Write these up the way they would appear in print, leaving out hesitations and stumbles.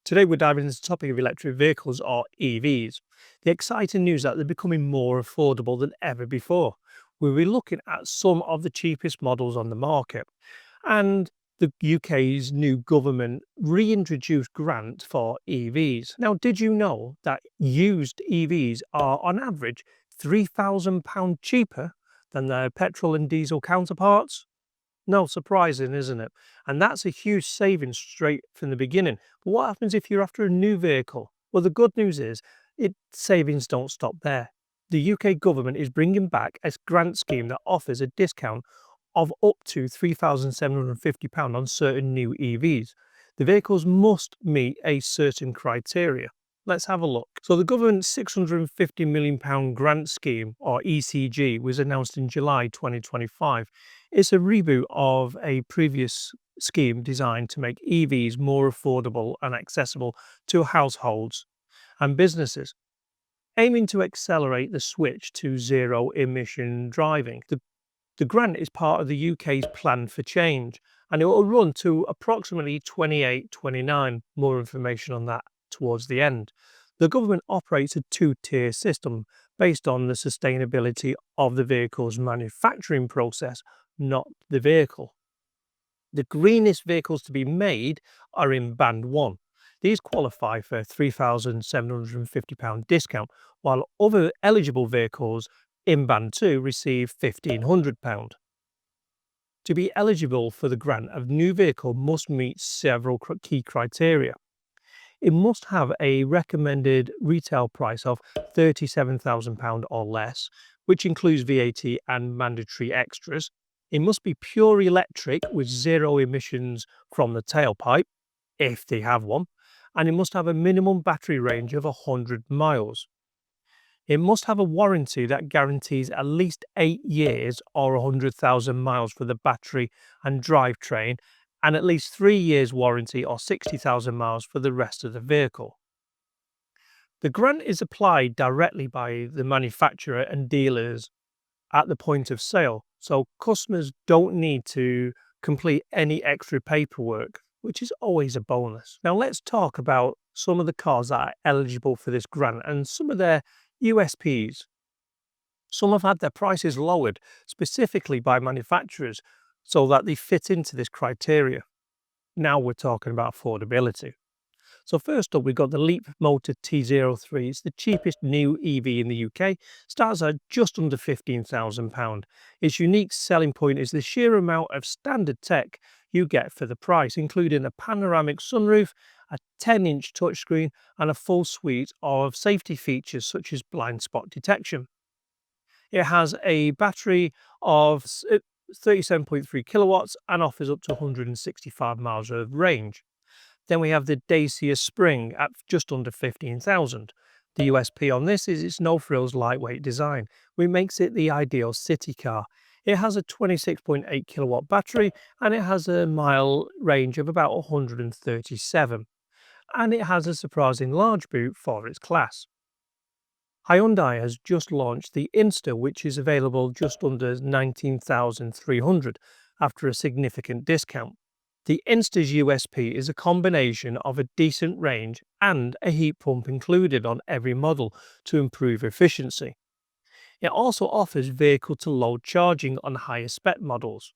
Today we're diving into the topic of electric vehicles or EVs. The exciting news that they're becoming more affordable than ever before. We'll be looking at some of the cheapest models on the market. And the UK's new government reintroduced grants for EVs. Now, did you know that used EVs are on average £3,000 cheaper than their petrol and diesel counterparts? No, surprising, isn't it? And that's a huge saving straight from the beginning. But what happens if you're after a new vehicle? Well, the good news is savings don't stop there. The UK government is bringing back a grant scheme that offers a discount of up to £3,750 on certain new EVs. The vehicles must meet a certain criteria. Let's have a look. So the government's £650 million grant scheme, or ECG, was announced in July 2025. It's a reboot of a previous scheme designed to make EVs more affordable and accessible to households and businesses, aiming to accelerate the switch to zero-emission driving. The grant is part of the UK's plan for change, and it will run to approximately 28-29. More information on that towards the end. The government operates a two-tier system based on the sustainability of the vehicle's manufacturing process, not the vehicle. The greenest vehicles to be made are in Band 1. These qualify for a £3,750 discount, while other eligible vehicles in Band 2 receive £1,500. To be eligible for the grant, a new vehicle must meet several key criteria. It must have a recommended retail price of £37,000 or less, which includes VAT and mandatory extras. It must be pure electric with zero emissions from the tailpipe, if they have one, and it must have a minimum battery range of 100 miles. It must have a warranty that guarantees at least 8 years or 100,000 miles for the battery and drivetrain, and at least 3 years warranty or 60,000 miles for the rest of the vehicle. The grant is applied directly by the manufacturer and dealers at the point of sale, so customers don't need to complete any extra paperwork, which is always a bonus. Now let's talk about some of the cars that are eligible for this grant and some of their USPs. Some have had their prices lowered specifically by manufacturers so that they fit into this criteria. Now we're talking about affordability. So first up, we've got the Leapmotor T03. It's the cheapest new EV in the UK, starts at just under £15,000. Its unique selling point is the sheer amount of standard tech you get for the price, including a panoramic sunroof, a 10-inch touchscreen, and a full suite of safety features such as blind spot detection. It has a battery of 37.3 kilowatts and offers up to 165 miles of range. Then we have the Dacia Spring at just under £15,000. The USP on this is its no-frills lightweight design, which makes it the ideal city car. It has a 26.8 kilowatt battery and it has a mile range of about 137. And it has a surprising large boot for its class. Hyundai has just launched the Insta, which is available just under £19,300 after a significant discount. The Insta's USP is a combination of a decent range and a heat pump included on every model to improve efficiency. It also offers vehicle-to-load charging on higher spec models.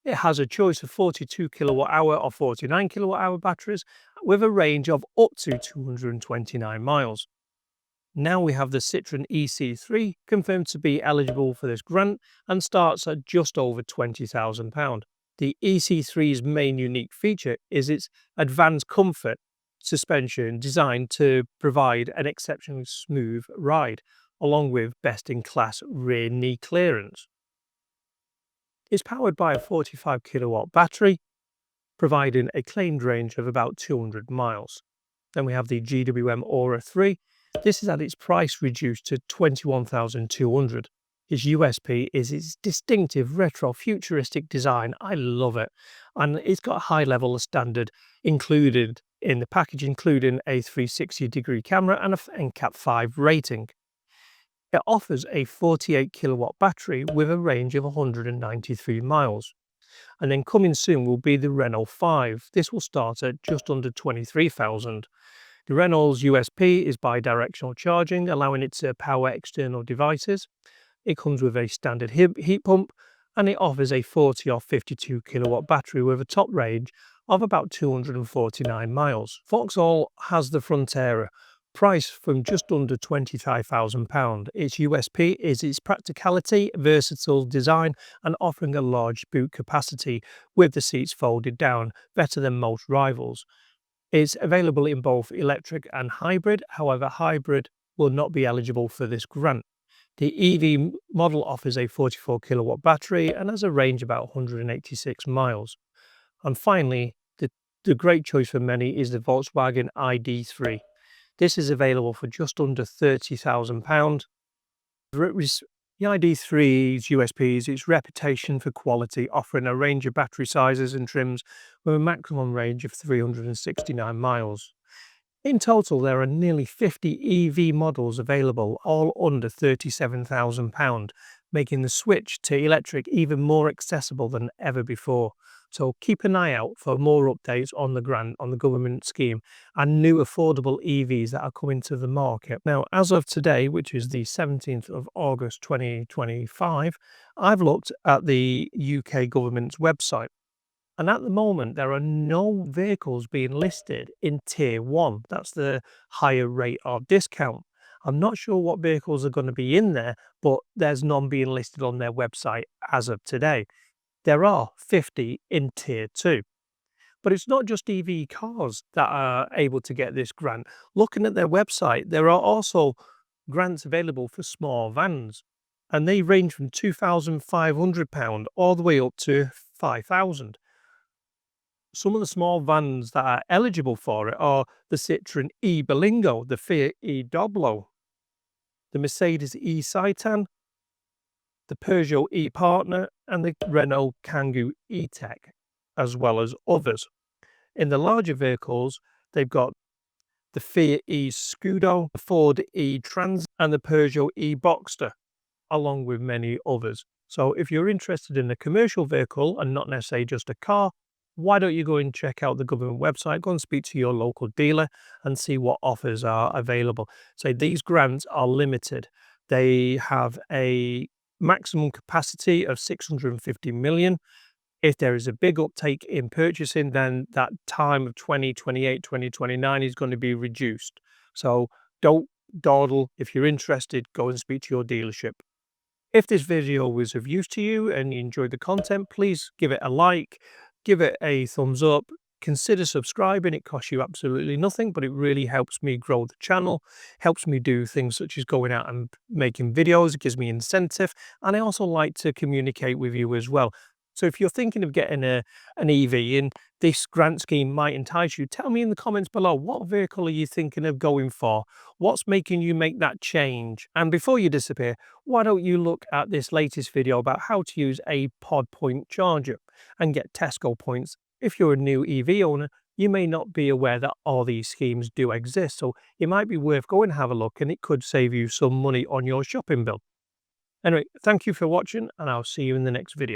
It has a choice of 42 kilowatt-hour or 49 kilowatt-hour batteries with a range of up to 229 miles. Now we have the Citroën EC3 confirmed to be eligible for this grant and starts at just over £20,000. The EC3's main unique feature is its advanced comfort suspension designed to provide an exceptionally smooth ride, along with best-in-class rear knee clearance. It's powered by a 45 kilowatt battery, providing a claimed range of about 200 miles. Then we have the GWM Aura 3. This is at its price reduced to £21,200. Its USP is its distinctive retro futuristic design. I love it. And it's got a high level of standard included in the package, including a 360-degree camera and an NCAP 5 rating. It offers a 48 kilowatt battery with a range of 193 miles. And then coming soon will be the Renault 5. This will start at just under 23,000. The Renault's USP is bi-directional charging, allowing it to power external devices. It comes with a standard heat pump, and it offers a 40 or 52 kilowatt battery with a top range of about 249 miles. Vauxhall has the Frontera, priced from just under £25,000. Its USP is its practicality, versatile design, and offering a large boot capacity with the seats folded down, better than most rivals. It's available in both electric and hybrid, however, hybrid will not be eligible for this grant. The EV model offers a 44 kilowatt battery and has a range about 186 miles. And finally, the great choice for many is the Volkswagen ID3. This is available for just under £30,000. The ID3's USP is its reputation for quality, offering a range of battery sizes and trims with a maximum range of 369 miles. In total, there are nearly 50 EV models available, all under £37,000, making the switch to electric even more accessible than ever before. So keep an eye out for more updates on the grant, on the government scheme, and new affordable EVs that are coming to the market. Now, as of today, which is the 17th of August 2025, I've looked at the UK government's website. And at the moment, there are no vehicles being listed in Tier 1. That's the higher rate of discount. I'm not sure what vehicles are going to be in there, but there's none being listed on their website as of today. There are 50 in Tier 2. But it's not just EV cars that are able to get this grant. Looking at their website, there are also grants available for small vans, and they range from £2,500 all the way up to £5,000. Some of the small vans that are eligible for it are the Citroen e-Berlingo, the Fiat e-Doblo, the Mercedes e-Citan, the Peugeot e-Partner, and the Renault Kangoo e-Tech, as well as others. In the larger vehicles, they've got the Fiat e-Scudo, the Ford e-Transit, and the Peugeot e-Boxster, along with many others. So if you're interested in a commercial vehicle and not necessarily just a car, why don't you go and check out the government website, go and speak to your local dealer and see what offers are available. So these grants are limited. They have a maximum capacity of 650 million. If there is a big uptake in purchasing, then that time of 2028, 2029 is going to be reduced. So don't dawdle. If you're interested, go and speak to your dealership. If this video was of use to you and you enjoyed the content, please give it a like, give it a thumbs up, consider subscribing. It costs you absolutely nothing, but it really helps me grow the channel, helps me do things such as going out and making videos. It gives me incentive, and I also like to communicate with you as well. So if you're thinking of getting an EV and this grant scheme might entice you, tell me in the comments below, what vehicle are you thinking of going for? What's making you make that change? And before you disappear, why don't you look at this latest video about how to use a Pod Point charger and get Tesco points. If you're a new EV owner, you may not be aware that all these schemes do exist, so it might be worth going and have a look, and it could save you some money on your shopping bill. Anyway, thank you for watching, and I'll see you in the next video.